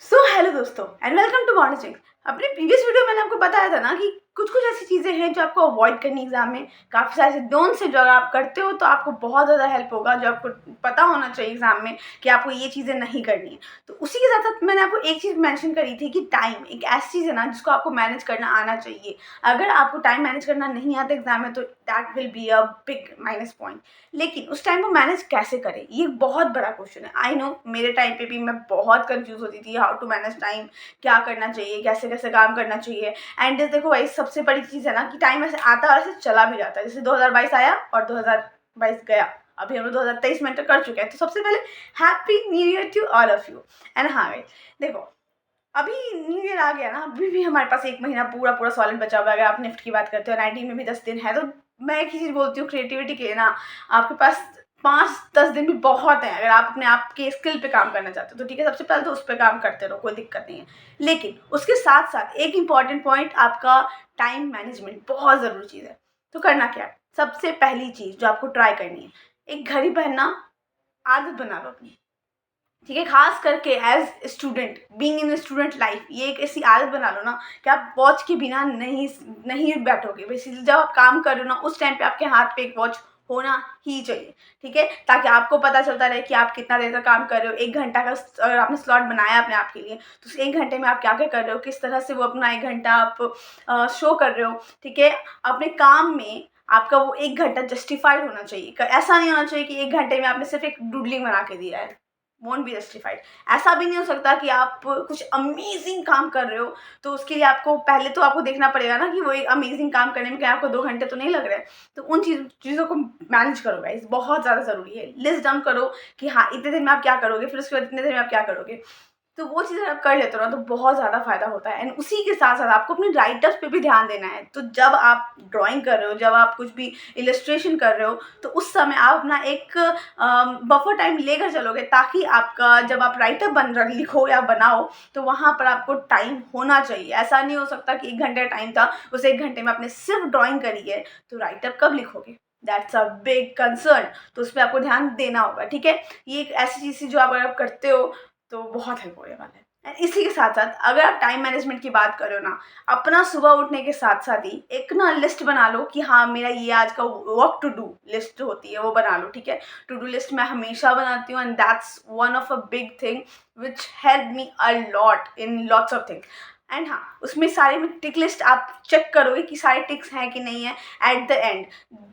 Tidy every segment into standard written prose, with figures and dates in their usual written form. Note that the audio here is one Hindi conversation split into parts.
हेलो दोस्तों and welcome to morning chings. अपने प्रीवियस वीडियो में मैंने आपको बताया था ना कि कुछ कुछ ऐसी चीज़ें हैं जो आपको अवॉइड करनी एग्जाम में। काफ़ी सारे ऐसे डोंट्स हैं जो अगर आप करते हो तो आपको बहुत ज़्यादा हेल्प होगा, जो आपको पता होना चाहिए एग्जाम में कि आपको ये चीज़ें नहीं करनी है। तो उसी के साथ साथ मैंने आपको एक चीज़ मेंशन करी थी कि टाइम एक ऐसी चीज़ है ना जिसको आपको मैनेज करना आना चाहिए। अगर आपको टाइम मैनेज करना नहीं आता एग्जाम में तो that will be a big minus point. लेकिन उस टाइम को मैनेज कैसे करें, ये बहुत बड़ा क्वेश्चन है। आई नो मेरे टाइम पे भी मैं बहुत कंफ्यूज होती थी हाउ टू मैनेज टाइम, क्या करना चाहिए, कैसे कैसे काम करना चाहिए। एंड देखो भाई, सबसे बड़ी चीज़ है ना कि टाइम ऐसे आता है और ऐसे चला भी जाता है। जैसे 2022 आया और 2022 गया, अभी हम लोग 2023 में एंटर कर चुके हैं। तो सबसे पहले happy new year to all of you. And हाँ भाई देखो, अभी न्यू ईयर आ गया ना, अभी भी हमारे पास एक महीना पूरा पूरा सॉलिड बचा हुआ है। अगर आप निफ्ट की बात करते हो 19 में भी 10 दिन है, तो मैं एक ही चीज़ बोलती हूँ, क्रिएटिविटी के लिए ना आपके पास 5-10 दिन भी बहुत है। अगर आप अपने आप के स्किल पे काम करना चाहते हो तो ठीक है, सबसे पहले तो उस पर काम करते रहो, कोई दिक्कत नहीं है। लेकिन उसके साथ साथ एक इम्पॉर्टेंट पॉइंट, आपका टाइम मैनेजमेंट बहुत ज़रूरी चीज़ है। तो करना क्या है, सबसे पहली चीज़ जो आपको ट्राई करनी है, एक घड़ी पहनना आदत बना लो अपनी। ठीक है, खास करके as student, being in student life, ये एक ऐसी आदत बना लो ना कि आप वॉच के बिना नहीं नहीं बैठोगे। बेसिकली जब आप काम कर रहे हो ना, उस टाइम पे आपके हाथ पे एक वॉच होना ही चाहिए। ठीक है, ताकि आपको पता चलता रहे कि आप कितना देर का काम कर रहे हो। 1 घंटा का अगर आपने स्लॉट बनाया अपने आप के लिए, तो उस 1 घंटे में आप क्या क्या कर रहे हो, किस तरह से वो अपना 1 घंटा आप शो कर रहे हो। ठीक है, अपने काम में आपका वो 1 घंटा जस्टिफाइड होना चाहिए। ऐसा नहीं होना चाहिए कि 1 घंटे में आपने सिर्फ एक डूडलिंग बना के दिया है, वोंट बी जस्टिफाइड। ऐसा भी नहीं हो सकता कि आप कुछ अमेजिंग काम कर रहे हो तो उसके लिए आपको पहले तो आपको देखना पड़ेगा ना कि वो एक अमेजिंग काम करने में क्या आपको 2 घंटे तो नहीं लग रहे हैं। तो उन चीज़ों को मैनेज करो गाइस, बहुत ज़्यादा ज़रूरी है। लिस्ट डाउन करो कि हाँ इतने दिन में आप क्या करोगे, फिर उसके बाद इतने दिन में आप क्या करोगे। तो वो चीज़ अगर आप कर लेते हो ना तो बहुत ज़्यादा फ़ायदा होता है। एंड उसी के साथ साथ आपको अपने राइटर्स पे भी ध्यान देना है। तो जब आप ड्राइंग कर रहे हो, जब आप कुछ भी इलस्ट्रेशन कर रहे हो, तो उस समय आप अपना एक बफर टाइम लेकर चलोगे, ताकि आपका जब आप राइटर बन रहे लिखो या बनाओ तो वहाँ पर आपको टाइम होना चाहिए। ऐसा नहीं हो सकता कि 1 घंटे टाइम था, उस 1 घंटे में आपने सिर्फ ड्राइंग करी है, तो राइटर कब लिखोगे? That's a big concern. तो उस पर आपको ध्यान देना होगा। ठीक है, ये एक ऐसी चीज़ थी जो आप अगर आप करते हो तो बहुत हेल्प होने वाला है। एंड इसी के साथ साथ अगर आप टाइम मैनेजमेंट की बात करो ना, अपना सुबह उठने के साथ साथ ही एक ना लिस्ट बना लो कि हाँ मेरा ये आज का वर्क टू डू लिस्ट जो होती है वो बना लो। ठीक है, टू डू लिस्ट मैं हमेशा बनाती हूँ and that's one of a big thing which help me a lot in lots of things. And हाँ, उसमें सारे में टिक लिस्ट आप चेक करोगे कि सारे टिक्स हैं कि नहीं है। एट द एंड,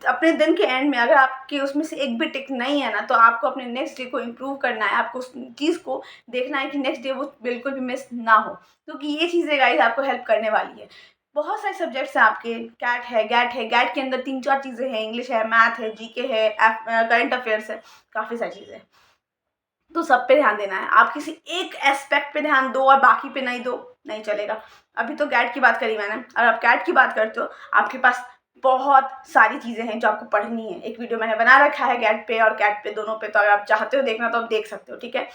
अपने दिन के एंड में अगर आपके उसमें से एक भी टिक नहीं है ना, तो आपको अपने नेक्स्ट डे को इम्प्रूव करना है। आपको उस चीज़ को देखना है कि नेक्स्ट डे वो बिल्कुल भी मिस ना हो, क्योंकि ये चीज़ें गाइस आपको हेल्प करने वाली है। बहुत सारे सब्जेक्ट्स हैं आपके, कैट है, गैट है। गैट के अंदर 3-4 चीज़ें हैं, इंग्लिश है, मैथ है, जीके है, करंट अफेयर्स है, काफ़ी सारी चीज़ें हैं। तो सब पे ध्यान देना है। आप किसी एक एस्पेक्ट पे ध्यान दो और बाकी पे नहीं दो, नहीं चलेगा। अभी तो कैट की बात करी मैंने, अगर आप कैट की बात करते हो, आपके पास बहुत सारी चीज़ें हैं जो आपको पढ़नी है। एक वीडियो मैंने बना रखा है कैट पे और कैट पे दोनों पे, तो अगर आप चाहते हो देखना तो आप देख सकते हो। ठीक है,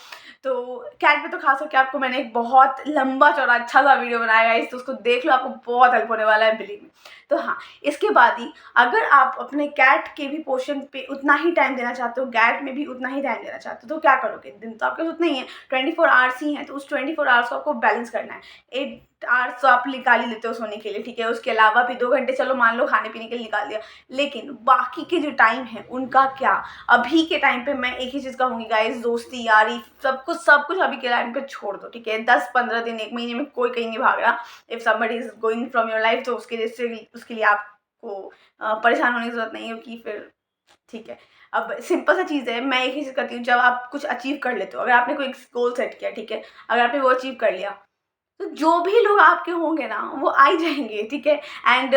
तो कैट पे तो खास करके आपको मैंने एक बहुत लंबा चौड़ा अच्छा सा वीडियो बनाया है, तो उसको देख लो, आपको बहुत हेल्प होने वाला है, बिलीव मी। तो हाँ, इसके बाद ही अगर आप अपने कैट के भी पोर्शन पे उतना ही टाइम देना चाहते हो, गैट में भी उतना ही टाइम देना चाहते हो, तो क्या करोगे? दिन तो आपके पास उतने ही है, 24 आवर्स ही हैं, तो उस 24 आवर्स को आपको बैलेंस करना है। 8 आवर्स तो आप निकाल ही लेते हो सोने के लिए। ठीक है, उसके अलावा भी 2 घंटे चलो मान लो खाने पीने के लिए निकाल दिया, लेकिन बाकी के जो टाइम है उनका क्या? अभी के टाइम पे मैं एक ही चीज़ कहूँगी गाइस, दोस्ती यारी सब कुछ अभी के टाइम पे छोड़ दो। ठीक है, 10-15 दिन, 1 महीने में कोई कहीं नहीं भाग रहा। If somebody is going from your life, तो उसके लिए आपको परेशान होने की ज़रूरत नहीं है कि फिर ठीक है। अब सिंपल सा चीज़ है, मैं एक ही चीज़ करती हूँ, जब आप कुछ अचीव कर लेते हो, अगर आपने कोई गोल सेट किया, ठीक है, अगर आपने वो अचीव कर लिया, तो जो भी लोग आपके होंगे ना वो आ ही जाएँगे। ठीक है, एंड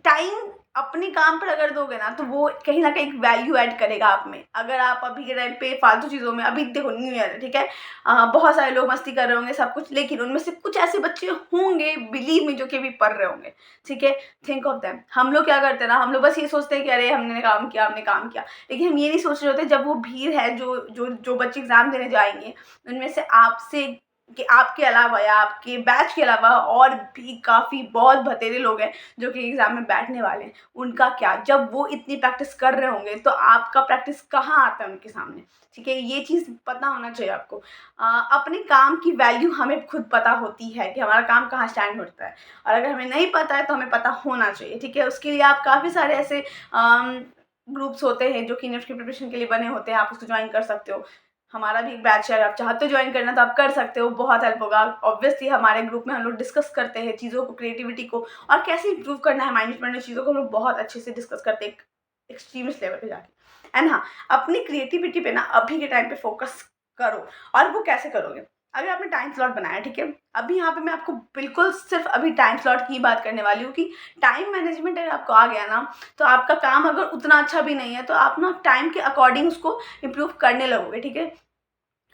टाइम अपने काम पर अगर दोगे ना तो वो कहीं न कहीं वैल्यू ऐड करेगा आप में। अगर आप अभी के टाइम पे फालतू चीज़ों में, अभी देखो न्यू ईयर है, ठीक है, बहुत सारे लोग मस्ती कर रहे होंगे सब कुछ, लेकिन उनमें से कुछ ऐसे बच्चे होंगे, बिलीव मी, जो कि अभी पढ़ रहे होंगे। ठीक है, थिंक ऑफ देम। हम लोग क्या करते हैं ना, हम लोग बस ये सोचते हैं कि अरे हमने काम किया, लेकिन हम ये नहीं सोच रहे होते जब वो भीड़ है, जो बच्चे एग्ज़ाम देने जाएँगे, उनमें से आपसे कि आपके अलावा या आपके बैच के अलावा और भी काफ़ी बहुत बतेरे लोग हैं जो कि एग्ज़ाम में बैठने वाले हैं, उनका क्या? जब वो इतनी प्रैक्टिस कर रहे होंगे तो आपका प्रैक्टिस कहाँ आता है उनके सामने, ठीक है? ये चीज़ पता होना चाहिए आपको। अपने काम की वैल्यू हमें खुद पता होती है कि हमारा काम कहाँ स्टैंड होता है, और अगर हमें नहीं पता है तो हमें पता होना चाहिए, ठीक है? उसके लिए आप काफ़ी सारे ऐसे ग्रुप्स होते हैं जो कि नेट की प्रिपरेशन के लिए बने होते हैं, आप उसको ज्वाइन कर सकते हो। हमारा भी एक बैच है, अगर आप चाहते हो ज्वाइन करना तो आप कर सकते हो, बहुत हेल्प होगा। ऑब्वियसली हमारे ग्रुप में हम लोग डिस्कस करते हैं चीज़ों को, क्रिएटिविटी को, और कैसे इंप्रूव करना है मैनेजमेंट में चीज़ों को हम लोग बहुत अच्छे से डिस्कस करते हैं एक्सट्रीमिस्ट लेवल पे जाके। एंड हाँ, अपनी क्रिएटिविटी पे ना अभी के टाइम पे फोकस करो। और वो कैसे करोगे? अगर आपने टाइम स्लॉट बनाया, ठीक है, अभी यहाँ पे मैं आपको बिल्कुल सिर्फ अभी टाइम स्लॉट की बात करने वाली हूँ कि टाइम मैनेजमेंट अगर आपको आ गया ना, तो आपका काम अगर उतना अच्छा भी नहीं है तो आप ना टाइम के अकॉर्डिंग उसको इम्प्रूव करने लगोगे, ठीक है?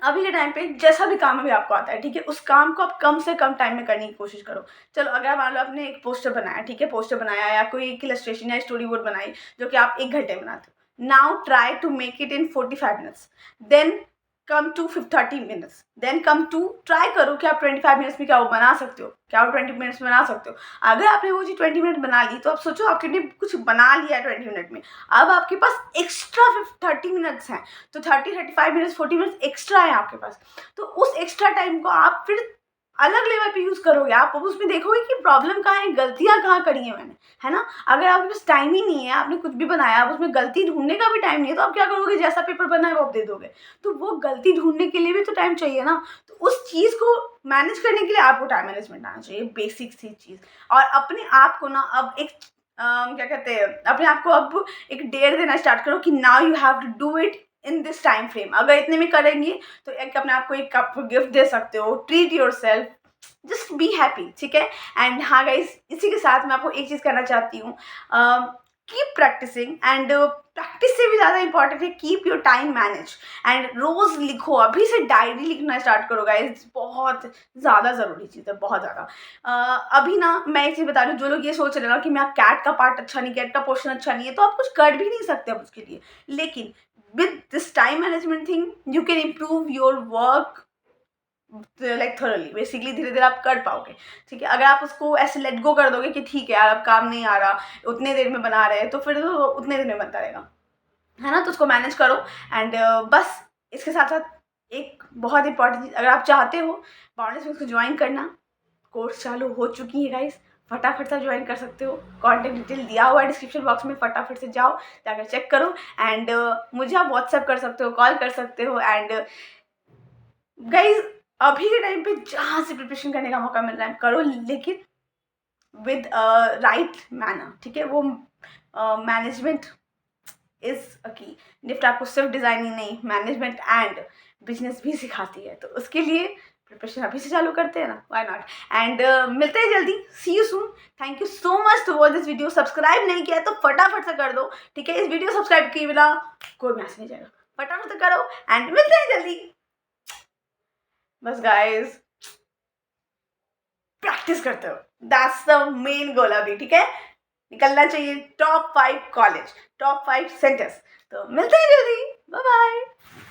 अभी के टाइम पे जैसा भी काम अभी आपको आता है, ठीक है, उस काम को आप कम से कम टाइम में करने की कोशिश करो। चलो, अगर मान लो आपने एक पोस्टर बनाया, ठीक है, पोस्टर बनाया या कोई एक इलस्ट्रेशन या स्टोरी बोर्ड बनाई जो कि आप 1 घंटे में बनाते हो। Now try to make it in 45 minutes, then come to 30 minutes, then come to try करो कि आप 25 मिनट्स में क्या वो बना सकते हो, क्या वो 20 मिनट्स में बना सकते हो। अगर आपने वो चीज़ 20 मिनट बना ली तो आप सोचो आपने कुछ बना लिया है 20 मिनट में, अब आपके पास एक्स्ट्रा 30 मिनट्स हैं, तो 35 मिनट्स 40 मिनट्स एक्स्ट्रा है आपके पास। तो उस एक्स्ट्रा टाइम को आप फिर अलग लेवल पे यूज़ करोगे, आप उसमें देखोगे कि प्रॉब्लम कहाँ है, गलतियाँ कहाँ करी हैं मैंने, है ना? अगर आपके पास टाइम ही नहीं है, आपने कुछ भी बनाया, अब उसमें गलती ढूँढने का भी टाइम नहीं है, तो आप क्या करोगे? जैसा पेपर बना है वो आप दे दोगे। तो वो गलती ढूँढने के लिए भी तो टाइम चाहिए ना, तो उस चीज़ को मैनेज करने के लिए आपको टाइम मैनेजमेंट आना चाहिए, बेसिक सी चीज़। और अपने आप को ना अब एक क्या कहते हैं, अपने आप को अब एक डेयर देना स्टार्ट करो कि now you have to do it in this time frame. अगर इतने में करेंगे तो एक अपने आप को एक कप गिफ्ट दे सकते हो, treat yourself, just be happy, ठीक है? एंड हाँ गाइस, इसी के साथ मैं आपको एक चीज़ कहना चाहती हूँ, कीप प्रैक्टिसिंग, एंड प्रैक्टिस से भी ज़्यादा इंपॉर्टेंट है keep your time manage. And रोज़ लिखो, अभी से डायरी लिखना स्टार्ट करो गाइस, बहुत ज़्यादा ज़रूरी चीज़ है, बहुत ज़्यादा। अभी ना मैं एक चीज़ बता रही हूँ, जो लोग ये सोच रहे हैं ना कि मेरा कैट का पार्ट अच्छा नहीं, कैट का पोर्शन अच्छा नहीं है, तो आप कुछ कर भी नहीं सकते अब उसके लिए। लेकिन with this time management thing you can improve your work like thoroughly, basically धीरे धीरे आप कर पाओगे, ठीक है? अगर आप उसको ऐसे लेट गो कर दोगे कि ठीक है यार अब काम नहीं आ रहा, उतने देर में बना रहे हैं, तो फिर तो उतने देर में बनता रहेगा, है ना? तो उसको मैनेज करो। एंड बस इसके साथ साथ एक बहुत इंपॉर्टेंट चीज़, अगर आप चाहते हो बाउंड्री को ज्वाइन करना, कोर्स चालू हो चुकी है गाइस, फटाफट से ज्वाइन कर सकते हो। कॉन्टैक्ट डिटेल दिया हुआ है डिस्क्रिप्शन बॉक्स में, फटाफट से जाओ, जाकर चेक करो। एंड मुझे आप व्हाट्सएप कर सकते हो, कॉल कर सकते हो। एंड गाइज, अभी के टाइम पे जहाँ से प्रिपरेशन करने का मौका मिल रहा है करो, लेकिन विद राइट मैनर, ठीक है? वो मैनेजमेंट इज अ की। निफ्ट आपको सिर्फ डिजाइनिंग नहीं, मैनेजमेंट एंड बिजनेस भी सिखाती है, तो उसके लिए प्रिपरेशन अभी से चालू करते हैं ना, व्हाई नॉट? एंड मिलते हैं जल्दी, see you soon. Thank you so much to watch this video. Subscribe नहीं किया तो फटाफट से कर दो, ठीक है? इस वीडियो सब्सक्राइब किए बिना कोई मैसेज नहीं जाएगा, फटाफट से करो। एंड मिलते हैं जल्दी। बस गाइस, प्रैक्टिस करते हो, दैट्स द मेन गोल अभी, ठीक है? निकलना चाहिए टॉप 5 कॉलेज, टॉप 5 सेंटर्स। तो मिलते हैं जल्दी, बाय बाय।